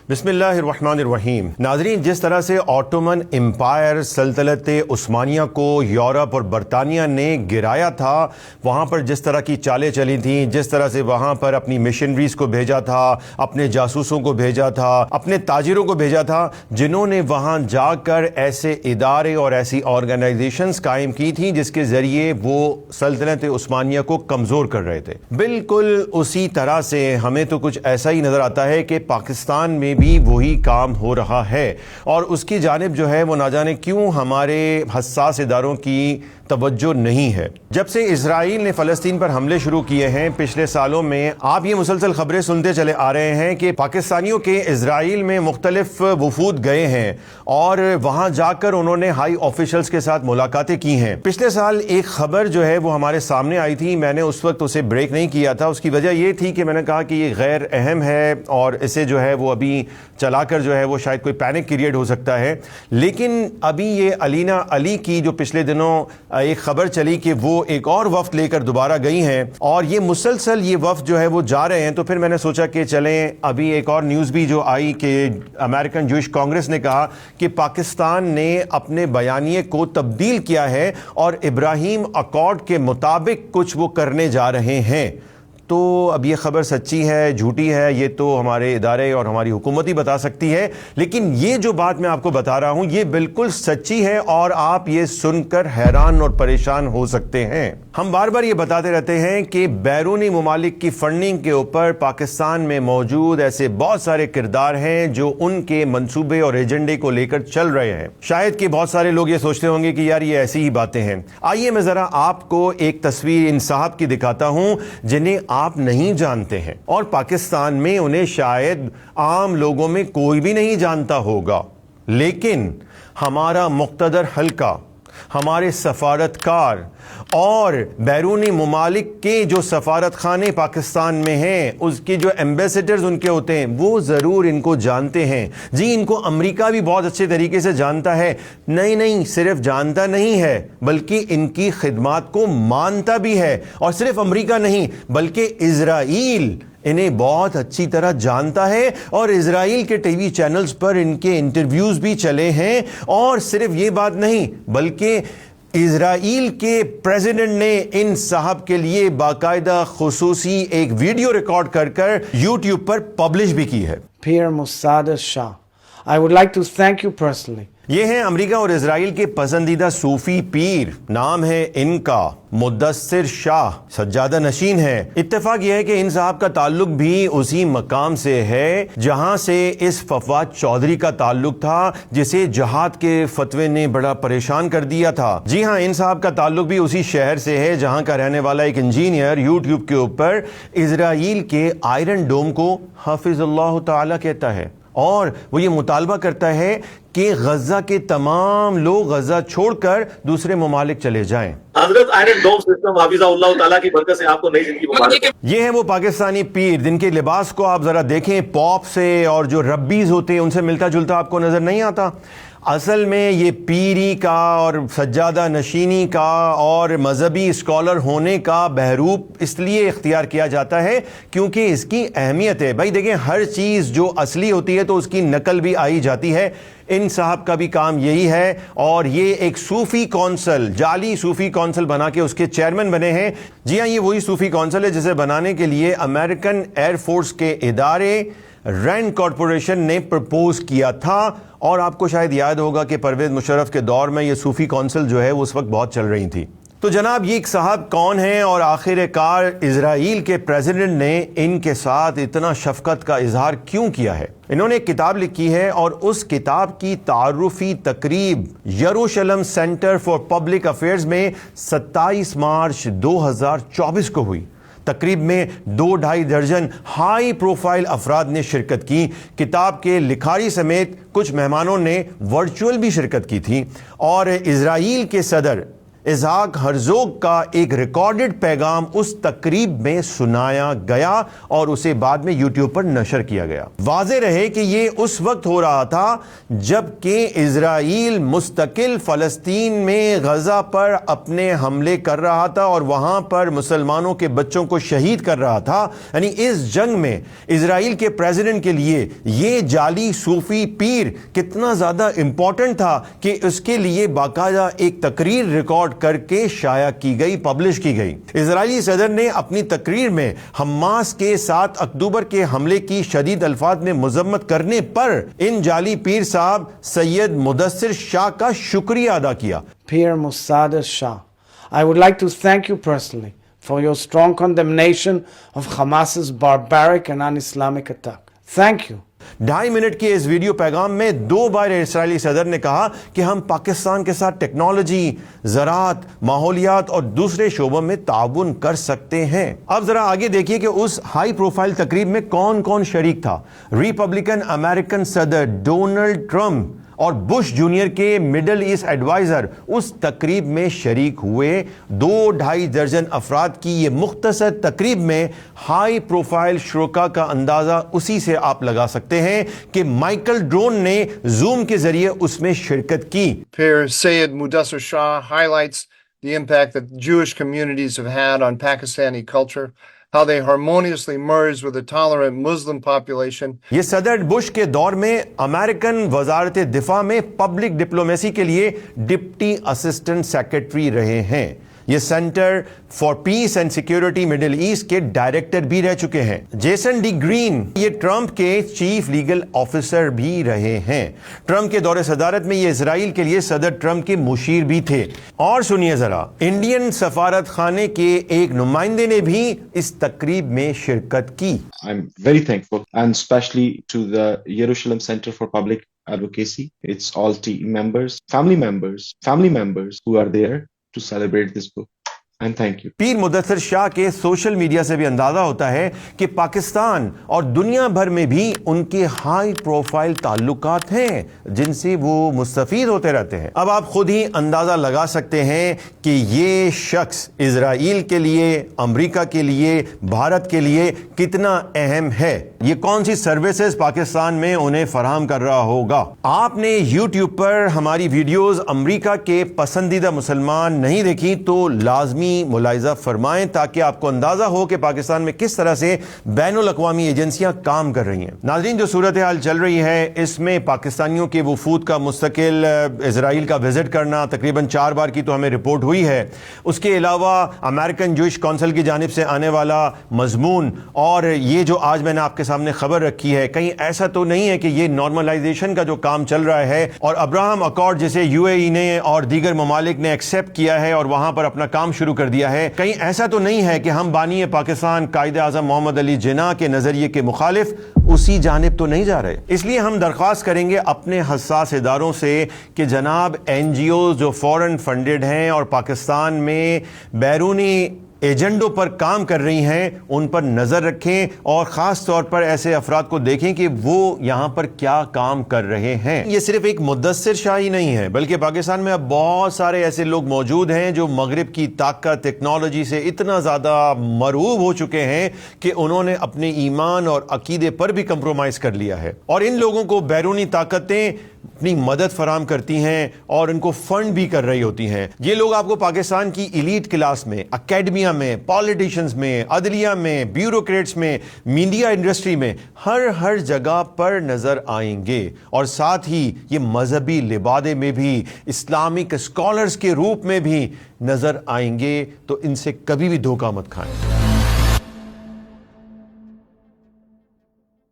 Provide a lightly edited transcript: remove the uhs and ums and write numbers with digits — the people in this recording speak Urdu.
بسم اللہ الرحمن الرحیم۔ ناظرین، جس طرح سے آٹومن امپائر سلطنت عثمانیہ کو یورپ اور برطانیہ نے گرایا تھا، وہاں پر جس طرح کی چالیں چلی تھیں، جس طرح سے وہاں پر اپنی مشنریز کو بھیجا تھا، اپنے جاسوسوں کو بھیجا تھا، اپنے تاجروں کو بھیجا تھا، جنہوں نے وہاں جا کر ایسے ادارے اور ایسی آرگنائزیشنز قائم کی تھیں جس کے ذریعے وہ سلطنت عثمانیہ کو کمزور کر رہے تھے۔ بالکل اسی طرح سے ہمیں تو کچھ ایسا ہی نظر آتا ہے کہ پاکستان میں بھی وہی کام ہو رہا ہے، اور اس کی جانب جو ہے وہ نہ جانے کیوں ہمارے حساس اداروں کی توجہ نہیں ہے۔ جب سے اسرائیل نے فلسطین پر حملے شروع کیے ہیں پچھلے سالوں میں، آپ یہ مسلسل خبریں سنتے چلے آ رہے ہیں کہ پاکستانیوں کے اسرائیل میں مختلف وفود گئے ہیں اور وہاں جا کر انہوں نے ہائی آفیشلز کے ساتھ ملاقاتیں کی ہیں۔ پچھلے سال ایک خبر جو ہے وہ ہمارے سامنے آئی تھی، میں نے اس وقت اسے بریک نہیں کیا تھا۔ اس کی وجہ یہ تھی کہ میں نے کہا کہ یہ غیر اہم ہے اور اسے جو ہے وہ ابھی چلا کر جو ہے وہ شاید کوئی پینک کریٹ ہو سکتا ہے، لیکن ابھی یہ علینا علی کی جو پچھلے دنوں ایک خبر چلی کہ وہ ایک اور وفد لے کر دوبارہ گئی ہیں، اور یہ مسلسل یہ وفد جو ہے وہ جا رہے ہیں، تو پھر میں نے سوچا کہ چلیں ابھی ایک اور نیوز بھی جو آئی کہ امریکن جوئش کانگریس نے کہا کہ پاکستان نے اپنے بیانیے کو تبدیل کیا ہے اور ابراہیم اکارڈ کے مطابق کچھ وہ کرنے جا رہے ہیں۔ تو اب یہ خبر سچی ہے جھوٹی ہے یہ تو ہمارے ادارے اور ہماری حکومت ہی بتا سکتی ہے، لیکن یہ جو بات میں آپ کو بتا رہا ہوں یہ بالکل سچی ہے، اور آپ یہ سن کر حیران اور پریشان ہو سکتے ہیں۔ ہم بار بار یہ بتاتے رہتے ہیں کہ بیرونی ممالک کی فنڈنگ کے اوپر پاکستان میں موجود ایسے بہت سارے کردار ہیں جو ان کے منصوبے اور ایجنڈے کو لے کر چل رہے ہیں۔ شاید کہ بہت سارے لوگ یہ سوچتے ہوں گے کہ یار یہ ایسی ہی باتیں ہیں۔ آئیے میں ذرا آپ کو ایک تصویر ان صاحب کی دکھاتا ہوں جنہیں آپ نہیں جانتے ہیں، اور پاکستان میں انہیں شاید عام لوگوں میں کوئی بھی نہیں جانتا ہوگا، لیکن ہمارا مقتدر حلقہ، ہمارے سفارتکار اور بیرونی ممالک کے جو سفارت خانے پاکستان میں ہیں، اس کے جو ایمبیسڈرز ان کے ہوتے ہیں، وہ ضرور ان کو جانتے ہیں۔ جی ان کو امریکہ بھی بہت اچھے طریقے سے جانتا ہے، نہیں صرف جانتا نہیں ہے بلکہ ان کی خدمات کو مانتا بھی ہے، اور صرف امریکہ نہیں بلکہ اسرائیل انہیں بہت اچھی طرح جانتا ہے، اور اسرائیل کے ٹی وی چینلز پر ان کے انٹرویوز بھی چلے ہیں۔ اور صرف یہ بات نہیں بلکہ اسرائیل کے پریزیڈنٹ نے ان صاحب کے لیے باقاعدہ خصوصی ایک ویڈیو ریکارڈ کر کر یوٹیوب پر پبلش بھی کی ہے۔ Peer Mosaddegh Shah, I would like to thank you personally. یہ ہیں امریکہ اور اسرائیل کے پسندیدہ صوفی پیر، نام ہے ان کا مدثر شاہ، سجادہ نشین ہے۔ اتفاق یہ ہے کہ ان صاحب کا تعلق بھی اسی مقام سے ہے جہاں سے اس فواد چودھری کا تعلق تھا جسے جہاد کے فتوے نے بڑا پریشان کر دیا تھا۔ جی ہاں، ان صاحب کا تعلق بھی اسی شہر سے ہے جہاں کا رہنے والا ایک انجینئر یوٹیوب کے اوپر اسرائیل کے آئرن ڈوم کو حافظ اللہ تعالی کہتا ہے، اور وہ یہ مطالبہ کرتا ہے کہ غزہ کے تمام لوگ غزہ چھوڑ کر دوسرے ممالک چلے جائیں۔ حضرت آئرن ڈوم سسٹم حافظہ اللہ تعالیٰ کی برکت سے آپ کو نئی زندگی مبارک۔ یہ ہیں وہ پاکستانی پیر جن کے لباس کو آپ ذرا دیکھیں، پاپ سے اور جو ربیز ہوتے ہیں ان سے ملتا جلتا آپ کو نظر نہیں آتا؟ اصل میں یہ پیری کا اور سجادہ نشینی کا اور مذہبی اسکالر ہونے کا بہروپ اس لیے اختیار کیا جاتا ہے کیونکہ اس کی اہمیت ہے۔ بھائی دیکھیں، ہر چیز جو اصلی ہوتی ہے تو اس کی نقل بھی آئی جاتی ہے۔ ان صاحب کا بھی کام یہی ہے، اور یہ ایک صوفی کونسل، جعلی صوفی کونسل بنا کے اس کے چیئرمین بنے ہیں۔ جی ہاں، یہ وہی صوفی کونسل ہے جسے بنانے کے لیے امریکن ایئر فورس کے ادارے رینڈ کارپوریشن نے پرپوز کیا تھا، اور آپ کو شاید یاد ہوگا کہ پرویز مشرف کے دور میں یہ صوفی کونسل جو ہے وہ اس وقت بہت چل رہی تھی۔ تو جناب یہ ایک صاحب کون ہیں، اور آخر کار اسرائیل کے پریزیڈنٹ نے ان کے ساتھ اتنا شفقت کا اظہار کیوں کیا ہے؟ انہوں نے ایک کتاب لکھی ہے، اور اس کتاب کی تعارفی تقریب یروشلم سینٹر فار پبلک افیئرز میں 27 مارچ 2024 کو ہوئی۔ تقریب میں 2-2.5 درجن ہائی پروفائل افراد نے شرکت کی۔ کتاب کے لکھاری سمیت کچھ مہمانوں نے ورچوئل بھی شرکت کی تھی، اور اسرائیل کے صدر اسحاق ہرزوگ کا ایک ریکارڈڈ پیغام اس تقریب میں سنایا گیا اور اسے بعد میں یوٹیوب پر نشر کیا گیا۔ واضح رہے کہ یہ اس وقت ہو رہا تھا جب کہ اسرائیل مستقل فلسطین میں غزہ پر اپنے حملے کر رہا تھا اور وہاں پر مسلمانوں کے بچوں کو شہید کر رہا تھا۔ یعنی اس جنگ میں اسرائیل کے پریزیڈنٹ کے لیے یہ جعلی صوفی پیر کتنا زیادہ امپورٹنٹ تھا کہ اس کے لیے باقاعدہ ایک تقریر ریکارڈ کر کے شائع کی گئی، پبلش کی گئی۔ اسرائیلی صدر نے اپنی تقریر میں حماس کے 7 اکتوبر کے حملے کی شدید الفاظ میں مذمت کرنے پر ان جعلی پیر صاحب سید مدثر شاہ کا شکریہ ادا کیا۔ Pir Musaddar Shah, I would like to thank you personally for your strong condemnation of Hamas's barbaric and un-Islamic attack. Thank you. 2.5 minute کے اس ویڈیو پیغام میں 2 بار اسرائیلی صدر نے کہا کہ ہم پاکستان کے ساتھ ٹیکنالوجی، زراعت، ماحولیات اور دوسرے شعبوں میں تعاون کر سکتے ہیں۔ اب ذرا آگے دیکھیے کہ اس ہائی پروفائل تقریب میں کون کون شریک تھا۔ ریپبلکن امریکن صدر ڈونلڈ ٹرمپ اور بش جونیئر کے مڈل ایسٹ ایڈوائزر اس تقریب میں شریک ہوئے۔ 2-2.5 درجن افراد کی یہ مختصر تقریب میں ہائی پروفائل شرکا کا اندازہ اسی سے آپ لگا سکتے ہیں کہ مائیکل ڈرون نے زوم کے ذریعے اس میں شرکت کی۔ Pir Syed Mudassir Shah highlights the impact that Jewish communities have had on Pakistani culture, how they harmoniously merge with a tolerant Muslim population. یہ صدر بش کے دور میں امریکن وزارت دفاع میں پبلک ڈپلومیسی کے لیے ڈپٹی اسسٹنٹ سیکرٹری رہے ہیں۔ یہ centre for peace and security Middle East کے ڈائریکٹر بھی رہ چکے ہیں۔ جیسن ڈی گرین یہ ٹرمپ کے چیف لیگل آفیسر بھی رہے ہیں۔ ٹرمپ کے دور صدارت میں یہ اسرائیل کے لیے صدر ٹرمپ کے مشیر بھی تھے۔ اور سنیے ذرا، انڈین سفارت خانے کے ایک نمائندے نے بھی اس تقریب میں شرکت کی۔ I'm very thankful, and especially to the Jerusalem Center for Public Advocacy, its all team members, family members who are there to celebrate this book. And thank you. پیر مدثر شاہ کے سوشل میڈیا سے بھی اندازہ ہوتا ہے کہ پاکستان اور دنیا بھر میں بھی ان کے ہائی پروفائل تعلقات ہیں جن سے وہ مستفید ہوتے رہتے ہیں۔ اب آپ خود ہی اندازہ لگا سکتے ہیں کہ یہ شخص اسرائیل کے لیے، امریکہ کے لیے، بھارت کے لیے کتنا اہم ہے۔ یہ کون سی سروسز پاکستان میں انہیں فراہم کر رہا ہوگا۔ آپ نے یوٹیوب پر ہماری ویڈیوز امریکہ کے پسندیدہ مسلمان نہیں دیکھی تو لازمی ملاحظہ فرمائیں تاکہ آپ کو اندازہ ہو کہ پاکستان میں کس طرح سے بین الاقوامی ایجنسیاں کام کر رہی ہیں۔ ناظرین، جو صورتحال چل رہی ہے اس میں پاکستانیوں کے وفود کا مستقل اسرائیل کا وزٹ کرنا تقریباً 4 بار کی تو ہمیں رپورٹ ہوئی ہے۔ اس کے علاوہ امریکن جوئش کونسل کی جانب سے آنے والا مضمون اور یہ جو آج میں نے آپ کے سامنے خبر رکھی ہے، کہیں ایسا تو نہیں ہے کہ یہ نارملائزیشن کا جو کام چل رہا ہے اور ابراہم اکارڈ جسے UAE نے اور دیگر ممالک نے ایکسیپٹ کیا ہے اور وہاں پر اپنا کام شروع کر دیا ہے، کہیں ایسا تو نہیں ہے کہ ہم بانی پاکستان قائد اعظم محمد علی جناح کے نظریے کے مخالف اسی جانب تو نہیں جا رہے۔ اس لیے ہم درخواست کریں گے اپنے حساس اداروں سے کہ جناب NGOs جو فورن فنڈڈ ہیں اور پاکستان میں بیرونی ایجنڈوں پر کام کر رہی ہیں ان پر نظر رکھیں اور خاص طور پر ایسے افراد کو دیکھیں کہ وہ یہاں پر کیا کام کر رہے ہیں۔ یہ صرف ایک مدثر شاہ ہی نہیں ہے بلکہ پاکستان میں اب بہت سارے ایسے لوگ موجود ہیں جو مغرب کی طاقت، ٹیکنالوجی سے اتنا زیادہ مرعوب ہو چکے ہیں کہ انہوں نے اپنے ایمان اور عقیدے پر بھی کمپرومائز کر لیا ہے، اور ان لوگوں کو بیرونی طاقتیں اپنی مدد فراہم کرتی ہیں اور ان کو فنڈ بھی کر رہی ہوتی ہیں۔ یہ لوگ آپ کو پاکستان کی ایلیٹ کلاس میں، اکیڈمیا میں، پالیٹیشنز میں، عدلیہ میں، بیوروکریٹس میں، میڈیا انڈسٹری میں، ہر جگہ پر نظر آئیں گے، اور ساتھ ہی یہ مذہبی لبادے میں بھی، اسلامک اسکالرز کے روپ میں بھی نظر آئیں گے۔ تو ان سے کبھی بھی دھوکہ مت کھائیں۔